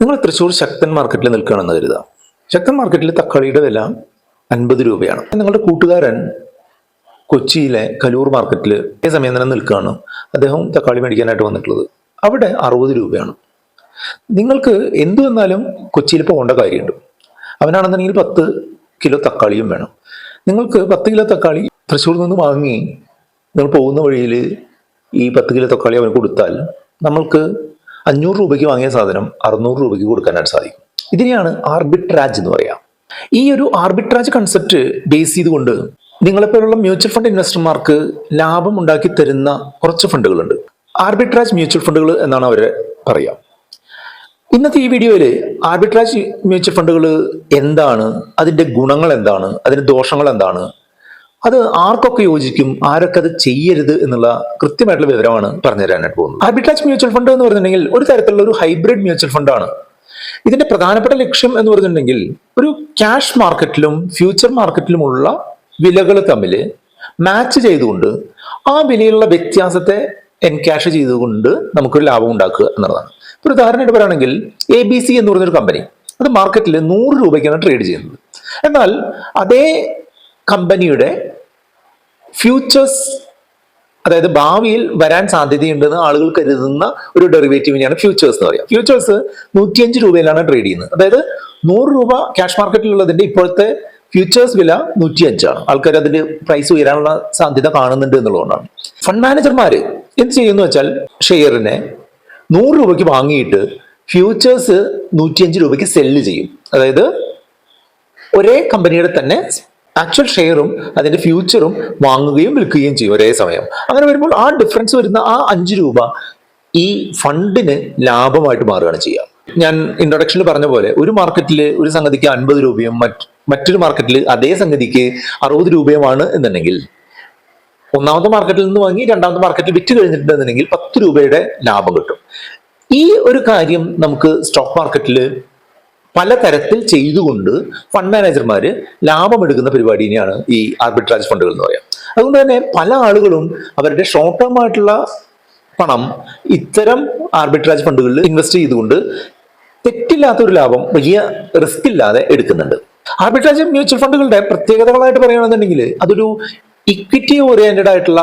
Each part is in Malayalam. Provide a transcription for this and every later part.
നിങ്ങൾ തൃശ്ശൂർ ശക്തൻ മാർക്കറ്റിൽ നിൽക്കുകയാണെന്ന് കരുതുക. ശക്തൻ മാർക്കറ്റിൽ തക്കാളിയുടെ വില 50 രൂപയാണ്. നിങ്ങളുടെ കൂട്ടുകാരൻ കൊച്ചിയിലെ കലൂർ മാർക്കറ്റിൽ ഈ സമയം തന്നെ നിൽക്കുകയാണ്. അദ്ദേഹം തക്കാളി മേടിക്കാനായിട്ട് വന്നിട്ടുള്ളത്. അവിടെ 60 രൂപയാണ്. നിങ്ങൾക്ക് എന്തു വന്നാലും കൊച്ചിയിൽ പോകേണ്ട കാര്യമുണ്ട്. അവനാണെന്നുണ്ടെങ്കിൽ 10 കിലോ തക്കാളിയും വേണം. നിങ്ങൾക്ക് 10 കിലോ തക്കാളി തൃശ്ശൂരിൽ നിന്ന് വാങ്ങി നിങ്ങൾ പോകുന്ന വഴിയിൽ ഈ 10 കിലോ തക്കാളി അവന് കൊടുത്താൽ നമ്മൾക്ക് 500 രൂപയ്ക്ക് വാങ്ങിയ സാധനം 600 രൂപയ്ക്ക് കൊടുക്കാനായിട്ട് സാധിക്കും. ഇതിനെയാണ് ആർബിട്രാജ് എന്ന് പറയാം. ഈ ഒരു ആർബിട്രാജ് കൺസെപ്റ്റ് ബേസ് ചെയ്തുകൊണ്ട് നിങ്ങളെപ്പോലുള്ള മ്യൂച്വൽ ഫണ്ട് ഇൻവെസ്റ്റർമാർക്ക് ലാഭം ഉണ്ടാക്കി തരുന്ന കുറച്ച് ഫണ്ടുകളുണ്ട്. ആർബിട്രാജ് മ്യൂച്വൽ ഫണ്ടുകൾ എന്നാണ് അവർ പറയുക. ഇന്നത്തെ ഈ വീഡിയോയിൽ ആർബിട്രാജ് മ്യൂച്വൽ ഫണ്ടുകൾ എന്താണ്, അതിൻ്റെ ഗുണങ്ങൾ എന്താണ്, അതിൻ്റെ ദോഷങ്ങൾ എന്താണ്, അത് ആർക്കൊക്കെ യോജിക്കും, ആരൊക്കെ അത് ചെയ്യരുത് എന്നുള്ള കൃത്യമായിട്ടുള്ള വിവരമാണ് പറഞ്ഞു തരാനായിട്ട് പോകുന്നത്. ആർബിട്രാജ് മ്യൂച്വൽ ഫണ്ട് എന്ന് പറഞ്ഞിട്ടുണ്ടെങ്കിൽ ഒരു തരത്തിലുള്ള ഒരു ഹൈബ്രിഡ് മ്യൂച്വൽ ഫണ്ടാണ്. ഇതിന്റെ പ്രധാനപ്പെട്ട ലക്ഷ്യം എന്ന് പറഞ്ഞിട്ടുണ്ടെങ്കിൽ ഒരു ക്യാഷ് മാർക്കറ്റിലും ഫ്യൂച്ചർ മാർക്കറ്റിലുമുള്ള വിലകൾ തമ്മിൽ മാച്ച് ചെയ്തുകൊണ്ട് ആ വിലയിലുള്ള വ്യത്യാസത്തെ എൻകാഷ് ചെയ്തുകൊണ്ട് നമുക്കൊരു ലാഭം ഉണ്ടാക്കുക എന്നുള്ളതാണ്. ഒരു ഉദാഹരണമായിട്ട് പറയുകയാണെങ്കിൽ ABC എന്ന് പറഞ്ഞൊരു കമ്പനി, അത് മാർക്കറ്റിൽ 100 രൂപയ്ക്കാണ് ട്രേഡ് ചെയ്യുന്നത്. എന്നാൽ അതേ കമ്പനിയുടെ ഫ്യൂച്ചേഴ്സ്, അതായത് ഭാവിയിൽ വരാൻ സാധ്യതയുണ്ടെന്ന് ആളുകൾ കരുതുന്ന ഒരു ഡെറിവേറ്റീവിനെയാണ് ഫ്യൂച്ചേഴ്സ് എന്ന് പറയുക. ഫ്യൂച്ചേഴ്സ് 105 രൂപയിലാണ് ട്രേഡ് ചെയ്യുന്നത്. അതായത് 100 രൂപ ക്യാഷ് മാർക്കറ്റിലുള്ളതിന്റെ ഇപ്പോഴത്തെ ഫ്യൂച്ചേഴ്സ് വില 105 ആണ്. ആൾക്കാർ അതിന്റെ പ്രൈസ് ഉയരാനുള്ള സാധ്യത കാണുന്നുണ്ട് എന്നുള്ളതുകൊണ്ടാണ്. ഫണ്ട് മാനേജർമാർ എന്ത് ചെയ്യുന്നു വെച്ചാൽ ഷെയറിനെ 100 രൂപയ്ക്ക് വാങ്ങിയിട്ട് ഫ്യൂച്ചേഴ്സ് 105 രൂപയ്ക്ക് സെല്ല് ചെയ്യും. അതായത് ഒരേ കമ്പനിയുടെ തന്നെ ആക്ച്വൽ ഷെയറും അതിന്റെ ഫ്യൂച്ചറും വാങ്ങുകയും വിൽക്കുകയും ചെയ്യും ഒരേ സമയം. അങ്ങനെ വരുമ്പോൾ ആ ഡിഫറൻസ് വരുന്ന ആ 5 രൂപ ഈ ഫണ്ടിന് ലാഭമായിട്ട് മാറുകയാണ് ചെയ്യുക. ഞാൻ ഇൻട്രൊഡക്ഷനിൽ പറഞ്ഞ പോലെ ഒരു മാർക്കറ്റിൽ ഒരു സംഗതിക്ക് 50 രൂപയും മറ്റൊരു മാർക്കറ്റിൽ അതേ സംഗതിക്ക് 60 രൂപയുമാണ് എന്നുണ്ടെങ്കിൽ ഒന്നാമത്തെ മാർക്കറ്റിൽ നിന്ന് വാങ്ങി രണ്ടാമത്തെ മാർക്കറ്റിൽ വിറ്റ് കഴിഞ്ഞിട്ടുണ്ടെന്നുണ്ടെങ്കിൽ 10 രൂപയുടെ ലാഭം കിട്ടും. ഈ ഒരു കാര്യം നമുക്ക് സ്റ്റോക്ക് മാർക്കറ്റിൽ പലതരത്തിൽ ചെയ്തുകൊണ്ട് ഫണ്ട് മാനേജർമാർ ലാഭമെടുക്കുന്ന പരിപാടിനെയാണ് ഈ ആർബിട്രാജ് ഫണ്ടുകൾ എന്ന് പറയാം. അതുകൊണ്ട് തന്നെ പല ആളുകളും അവരുടെ ഷോർട്ട് ടേം ആയിട്ടുള്ള പണം ഇത്തരം ആർബിട്രാജ് ഫണ്ടുകളിൽ ഇൻവെസ്റ്റ് ചെയ്തുകൊണ്ട് തെറ്റില്ലാത്തൊരു ലാഭം വലിയ റിസ്ക് ഇല്ലാതെ എടുക്കുന്നുണ്ട്. ആർബിട്രാജ് മ്യൂച്വൽ ഫണ്ടുകളുടെ പ്രത്യേകതകളായിട്ട് പറയുകയാണെന്നുണ്ടെങ്കിൽ അതൊരു ഇക്വിറ്റി ഓറിയന്റഡ് ആയിട്ടുള്ള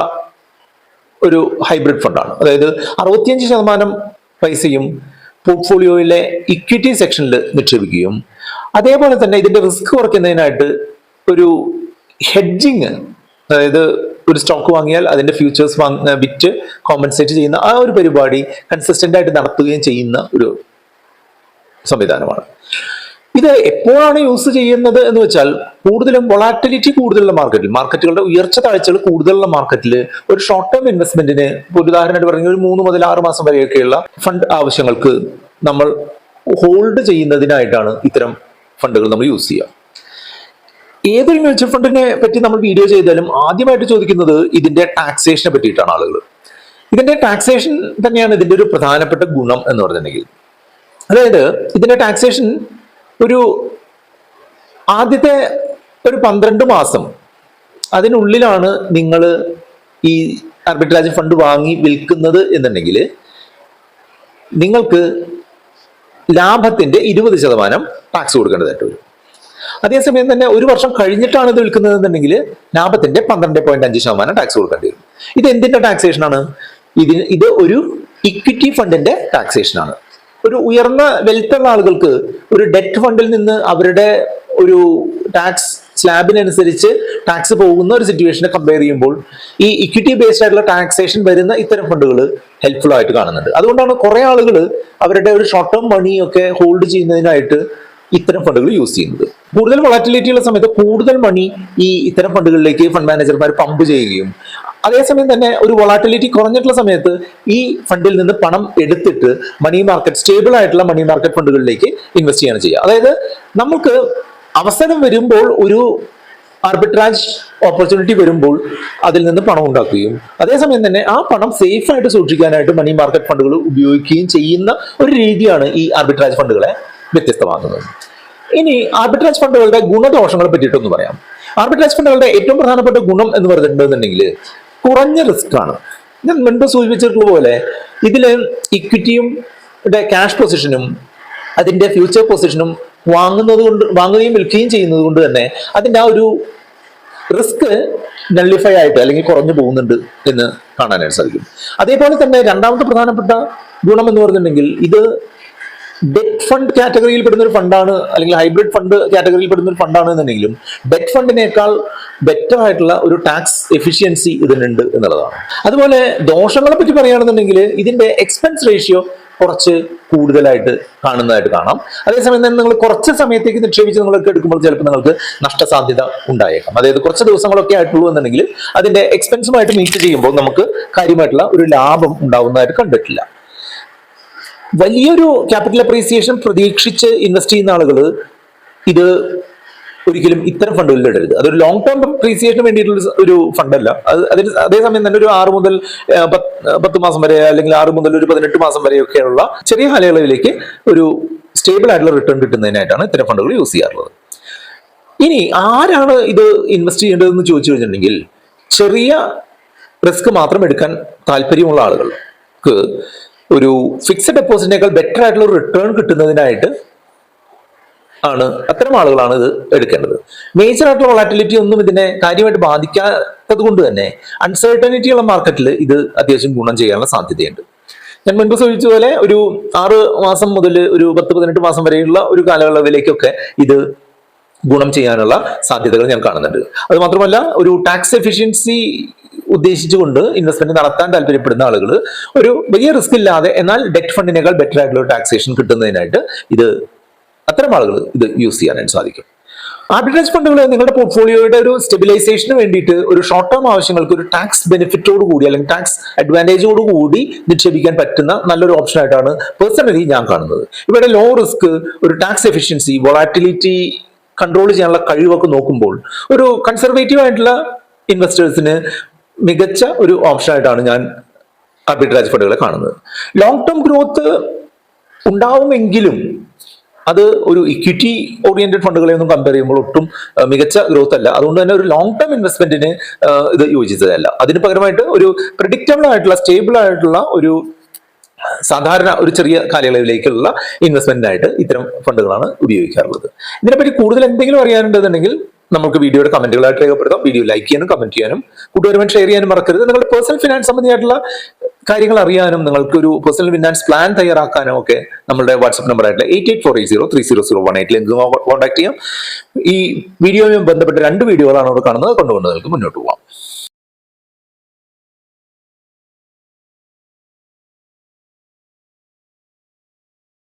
ഒരു ഹൈബ്രിഡ് ഫണ്ടാണ്. അതായത് 65% പൈസയും പോർട്ട്ഫോളിയോയിലെ ഇക്വിറ്റി സെക്ഷനിൽ നിക്ഷേപിക്കുകയും അതേപോലെ തന്നെ ഇതിന്റെ റിസ്ക് കുറയ്ക്കുന്നതിനായിട്ട് ഒരു ഹെഡ്ജിങ്, അതായത് ഒരു സ്റ്റോക്ക് വാങ്ങിയാൽ അതിന്റെ ഫ്യൂച്ചേഴ്സ് വിറ്റ് കോമ്പൻസേറ്റ് ചെയ്യുന്ന ആ ഒരു പരിപാടി കൺസിസ്റ്റന്റ് ആയിട്ട് നടത്തുകയും ചെയ്യുന്ന ഒരു സംവിധാനമാണ്. ഇത് എപ്പോഴാണ് യൂസ് ചെയ്യുന്നത് എന്ന് വെച്ചാൽ കൂടുതലും വൊളാറ്റിലിറ്റി കൂടുതലുള്ള മാർക്കറ്റുകളുടെ ഉയർച്ച താഴ്ചകൾ കൂടുതലുള്ള മാർക്കറ്റിൽ ഒരു ഷോർട്ട് ടേം ഇൻവെസ്റ്റ്മെന്റിന് ഒരു ഉദാഹരണമായിട്ട് പറഞ്ഞാൽ ഒരു 3 മുതൽ 6 മാസം വരെയൊക്കെയുള്ള ഫണ്ട് ആവശ്യങ്ങൾക്ക് നമ്മൾ ഹോൾഡ് ചെയ്യുന്നതിനായിട്ടാണ് ഇത്തരം ഫണ്ടുകൾ നമ്മൾ യൂസ് ചെയ്യുക. ഏതൊരു മ്യൂച്വൽ ഫണ്ടിനെ പറ്റി നമ്മൾ വീഡിയോ ചെയ്താലും ആദ്യമായിട്ട് ചോദിക്കുന്നത് ഇതിന്റെ ടാക്സേഷനെ പറ്റിയിട്ടാണ് ആളുകൾ. ഇതിന്റെ ടാക്സേഷൻ തന്നെയാണ് ഇതിന്റെ ഒരു പ്രധാനപ്പെട്ട ഗുണം എന്ന് പറഞ്ഞിട്ടുണ്ടെങ്കിൽ. അതായത് ഇതിന്റെ ടാക്സേഷൻ ഒരു ആദ്യത്തെ ഒരു 12 മാസം അതിനുള്ളിലാണ് നിങ്ങൾ ഈ ആർബിട്രാജ് ഫണ്ട് വാങ്ങി വിൽക്കുന്നത് എന്നുണ്ടെങ്കിൽ നിങ്ങൾക്ക് ലാഭത്തിന്റെ 20% ടാക്സ് കൊടുക്കേണ്ടതായിട്ട് വരും. അതേസമയം തന്നെ ഒരു വർഷം കഴിഞ്ഞിട്ടാണ് ഇത് വിൽക്കുന്നത് എന്നുണ്ടെങ്കിൽ ലാഭത്തിന്റെ 12.5% ടാക്സ് കൊടുക്കേണ്ടി വരും. ഇത് എന്തിന്റെ ടാക്സേഷൻ ആണ്? ഇത് ഒരു ഇക്വിറ്റി ഫണ്ടിന്റെ ടാക്സേഷൻ ആണ്. ഒരു ഉയർന്ന വെൽത്ത് ഉള്ള ആളുകൾക്ക് ഒരു ഡെറ്റ് ഫണ്ടിൽ നിന്ന് അവരുടെ ഒരു ടാക്സ് സ്ലാബിനനുസരിച്ച് ടാക്സ് പോകുന്ന ഒരു സിറ്റുവേഷനെ കമ്പയർ ചെയ്യുമ്പോൾ ഈ ഇക്വിറ്റി ബേസ്ഡ് ആയിട്ടുള്ള ടാക്സേഷൻ വരുന്ന ഇത്തരം ഫണ്ടുകൾ ഹെൽപ്ഫുൾ ആയിട്ട് കാണുന്നുണ്ട്. അതുകൊണ്ടാണ് കുറെ ആളുകൾ അവരുടെ ഒരു ഷോർട്ട് ടേം മണിയൊക്കെ ഹോൾഡ് ചെയ്യുന്നതിനായിട്ട് ഇത്തരം ഫണ്ടുകൾ യൂസ് ചെയ്യുന്നത്. കൂടുതൽ വൊളാറ്റിലിറ്റി ഉള്ള സമയത്ത് കൂടുതൽ മണി ഈ ഇത്തരം ഫണ്ടുകളിലേക്ക് ഫണ്ട് മാനേജർമാർ പമ്പ് ചെയ്യുകയും അതേസമയം തന്നെ ഒരു വൊളാറ്റിലിറ്റി കുറഞ്ഞിട്ടുള്ള സമയത്ത് ഈ ഫണ്ടിൽ നിന്ന് പണം എടുത്തിട്ട് മണി മാർക്കറ്റ്, സ്റ്റേബിൾ ആയിട്ടുള്ള മണി മാർക്കറ്റ് ഫണ്ടുകളിലേക്ക് ഇൻവെസ്റ്റ് ചെയ്യാണ് ചെയ്യുക. അതായത് നമുക്ക് അവസരം വരുമ്പോൾ, ഒരു ആർബിട്രാജ് ഓപ്പർച്യൂണിറ്റി വരുമ്പോൾ അതിൽ നിന്ന് പണം ഉണ്ടാക്കുകയും അതേസമയം തന്നെ ആ പണം സേഫ് ആയിട്ട് സൂക്ഷിക്കാനായിട്ട് മണി മാർക്കറ്റ് ഫണ്ടുകൾ ഉപയോഗിക്കുകയും ചെയ്യുന്ന ഒരു രീതിയാണ് ഈ ആർബിട്രാജ് ഫണ്ടുകളെ വ്യത്യസ്തമാക്കുന്നത്. ഇനി ആർബിട്രാജ് ഫണ്ടുകളുടെ ഗുണദോഷങ്ങളെ പറ്റിയിട്ടൊന്ന് പറയാം. ആർബിട്രാജ് ഫണ്ടുകളുടെ ഏറ്റവും പ്രധാനപ്പെട്ട ഗുണം എന്ന് പറഞ്ഞിട്ടുണ്ടെന്നുണ്ടെങ്കിൽ കുറഞ്ഞ റിസ്ക് ആണ്. ഞാൻ മുൻപ് സൂചിപ്പിച്ചിട്ടുള്ള പോലെ ഇതിൽ ഇക്വിറ്റിയും ക്യാഷ് പൊസിഷനും അതിന്റെ ഫ്യൂച്ചർ പൊസിഷനും വാങ്ങുകയും വിൽക്കുകയും ചെയ്യുന്നത് കൊണ്ട് തന്നെ അതിന്റെ ആ ഒരു റിസ്ക് നള്ളിഫൈ ആയിട്ട് അല്ലെങ്കിൽ കുറഞ്ഞു പോകുന്നുണ്ട് എന്ന് കാണാനായിട്ട് സാധിക്കും. അതേപോലെ തന്നെ രണ്ടാമത്തെ പ്രധാനപ്പെട്ട ഗുണം എന്ന് പറഞ്ഞിട്ടുണ്ടെങ്കിൽ ഇത് ഡെറ്റ് ഫണ്ട് കാറ്റഗറിയിൽ പെടുന്ന ഒരു ഫണ്ടാണ്, അല്ലെങ്കിൽ ഹൈബ്രിഡ് ഫണ്ട് കാറ്റഗറിയിൽ പെടുന്ന ഒരു ഫണ്ടാണ് എന്നുണ്ടെങ്കിലും ഡെറ്റ് ഫണ്ടിനേക്കാൾ ബെറ്റർ ആയിട്ടുള്ള ഒരു ടാക്സ് എഫിഷ്യൻസി ഇതിനുണ്ട് എന്നുള്ളതാണ്. അതുപോലെ ദോഷങ്ങളെ പറ്റി പറയുകയാണെന്നുണ്ടെങ്കിൽ ഇതിന്റെ എക്സ്പെൻസ് റേഷ്യോ കുറച്ച് കൂടുതലായിട്ട് കാണുന്നതായിട്ട് കാണാം. അതേസമയം തന്നെ നിങ്ങൾ കുറച്ച് സമയത്തേക്ക് നിക്ഷേപിച്ച് നിങ്ങൾക്ക് എടുക്കുമ്പോൾ ചിലപ്പോൾ നിങ്ങൾക്ക് നഷ്ടസാധ്യത ഉണ്ടായേക്കാം. അതായത് കുറച്ച് ദിവസങ്ങളൊക്കെ ആയിട്ടുള്ളൂ എന്നുണ്ടെങ്കിൽ അതിന്റെ എക്സ്പെൻസുമായിട്ട് മീറ്റ് ചെയ്യുമ്പോൾ നമുക്ക് കാര്യമായിട്ടുള്ള ഒരു ലാഭം ഉണ്ടാവുന്നതായിട്ട് കണ്ടിട്ടില്ല. വലിയൊരു ക്യാപിറ്റൽ അപ്രീസിയേഷൻ പ്രതീക്ഷിച്ച് ഇൻവെസ്റ്റ് ചെയ്യുന്ന ആളുകൾ ഇത് ഒരിക്കലും ഇത്തരം ഫണ്ടുകളിൽ ഇടരുത്. അതൊരു ലോങ് ടേം അപ്രീസിയേഷന് വേണ്ടിയിട്ടുള്ള ഒരു ഫണ്ടല്ല. അതേസമയം തന്നെ ഒരു 6 മുതൽ 10 മാസം വരെ, അല്ലെങ്കിൽ 6 മുതൽ ഒരു 18 മാസം വരെയൊക്കെയുള്ള ചെറിയ കാലയളവിലേക്ക് ഒരു സ്റ്റേബിൾ ആയിട്ടുള്ള റിട്ടേൺ കിട്ടുന്നതിനായിട്ടാണ് ഇത്തരം ഫണ്ടുകൾ യൂസ് ചെയ്യാറുള്ളത്. ഇനി ആരാണ് ഇത് ഇൻവെസ്റ്റ് ചെയ്യേണ്ടതെന്ന് ചോദിച്ചു കഴിഞ്ഞിട്ടുണ്ടെങ്കിൽ ചെറിയ റിസ്ക് മാത്രം എടുക്കാൻ താല്പര്യമുള്ള ആളുകൾക്ക് ഒരു ഫിക്സഡ് ഡെപ്പോസിറ്റിനേക്കാൾ ബെറ്റർ ആയിട്ടുള്ള ഒരു റിട്ടേൺ കിട്ടുന്നതിനായിട്ട് ആണ് അത്തരം ആളുകളാണ് ഇത് എടുക്കേണ്ടത്. മേജർ ആയിട്ടുള്ള വൊളാറ്റിലിറ്റി ഒന്നും ഇതിനെ കാര്യമായിട്ട് ബാധിക്കാത്തത് കൊണ്ട് തന്നെ അൺസർട്ടനിറ്റി ഉള്ള മാർക്കറ്റിൽ ഇത് അത്യാവശ്യം ഗുണം ചെയ്യാനുള്ള സാധ്യതയുണ്ട്. ഞാൻ മുൻപ് സൂചിപ്പിച്ച പോലെ ഒരു 6 മാസം മുതൽ ഒരു 10-18 മാസം വരെയുള്ള ഒരു കാലയളവിലേക്കൊക്കെ ഇത് ഗുണം ചെയ്യാനുള്ള സാധ്യതകൾ ഞാൻ കാണുന്നുണ്ട്. അത് മാത്രമല്ല ഒരു ടാക്സ് എഫിഷ്യൻസി ഉദ്ദേശിച്ചുകൊണ്ട് ഇൻവെസ്റ്റ്മെന്റ് നടത്താൻ താല്പര്യപ്പെടുന്ന ആളുകൾ ഒരു വലിയ റിസ്ക് ഇല്ലാതെ എന്നാൽ ഡെറ്റ് ഫണ്ടിനേക്കാൾ ബെറ്റർ ആയിട്ടുള്ള ടാക്സേഷൻ കിട്ടുന്നതിനായിട്ട് അത്തരം ആളുകൾ ഇത് യൂസ് ചെയ്യാനായിട്ട് സാധിക്കും. ആർബിട്രേജ് ഫണ്ടുകൾ നിങ്ങളുടെ പോർട്ട്ഫോളിയോയുടെ ഒരു സ്റ്റെബിലൈസേഷന് വേണ്ടിയിട്ട് ഒരു ഷോർട്ട് ടേം ആവശ്യങ്ങൾക്ക് ഒരു ടാക്സ് ബെനിഫിറ്റോട് കൂടി അല്ലെങ്കിൽ ടാക്സ് അഡ്വാൻറ്റേജോട് കൂടി നിക്ഷേപിക്കാൻ പറ്റുന്ന നല്ലൊരു ഓപ്ഷൻ ആയിട്ടാണ് പേഴ്സണലി ഞാൻ കാണുന്നത്. ഇവിടെ ലോ റിസ്ക്, ഒരു ടാക്സ് എഫിഷ്യൻസി, വൊളാറ്റിലിറ്റി കൺട്രോൾ ചെയ്യാനുള്ള കഴിവൊക്കെ നോക്കുമ്പോൾ ഒരു കൺസർവേറ്റീവ് ആയിട്ടുള്ള ഇൻവെസ്റ്റേഴ്സിന് മികച്ച ഒരു ഓപ്ഷൻ ആയിട്ടാണ് ഞാൻ ആർബിട്രേജ് ഫണ്ടുകളെ കാണുന്നത്. ലോങ് ടേം ഗ്രോത്ത് ഉണ്ടാവുമെങ്കിലും അത് ഒരു ഇക്വിറ്റി ഓറിയന്റഡ് ഫണ്ടുകളെ ഒന്നും കമ്പയർ ചെയ്യുമ്പോൾ ഒട്ടും മികച്ച ഗ്രോത്ത് അല്ല. അതുകൊണ്ട് തന്നെ ഒരു ലോങ് ടേം ഇൻവെസ്റ്റ്മെന്റിന് ഇത് യോജിച്ചതല്ല. അതിന് പകരമായിട്ട് ഒരു പ്രെഡിക്റ്റബിൾ ആയിട്ടുള്ള സ്റ്റേബിൾ ആയിട്ടുള്ള ഒരു സാധാരണ ഒരു ചെറിയ കാലയളവിലേക്കുള്ള ഇൻവെസ്റ്റ്മെന്റിനായിട്ട് ഇത്തരം ഫണ്ടുകളാണ് ഉപയോഗിക്കാറുള്ളത്. ഇതിനെപ്പറ്റി കൂടുതൽ എന്തെങ്കിലും അറിയാനുണ്ടെന്നുണ്ടെങ്കിൽ നമുക്ക് വീഡിയോയുടെ കമന്റുകളായിട്ട് രേഖപ്പെടുത്താം. വീഡിയോ ലൈക്ക് ചെയ്യാനും കമന്റ് ചെയ്യാനും കൂട്ടുകാരുമായി ഷെയർ ചെയ്യാനും മറക്കരുത്. നിങ്ങളുടെ പേഴ്സണൽ ഫിനാൻസ് സംബന്ധിയായിട്ടുള്ള കാര്യങ്ങൾ അറിയാനും നിങ്ങൾക്ക് ഒരു പേഴ്സണൽ ഫിനാൻസ് പ്ലാൻ തയ്യാറാക്കാനും ഒക്കെ നമ്മുടെ വാട്സ്ആപ്പ് നമ്പർ ആയിട്ടുള്ള 8848030018 കോൺടാക്ട് ചെയ്യാം. ഈ വീഡിയോയുമായി ബന്ധപ്പെട്ട 2 വീഡിയോകളാണ് അവിടെ കാണുന്നത്. കൊണ്ടുകൊണ്ട് നിങ്ങൾക്ക് മുന്നോട്ട് പോകാം.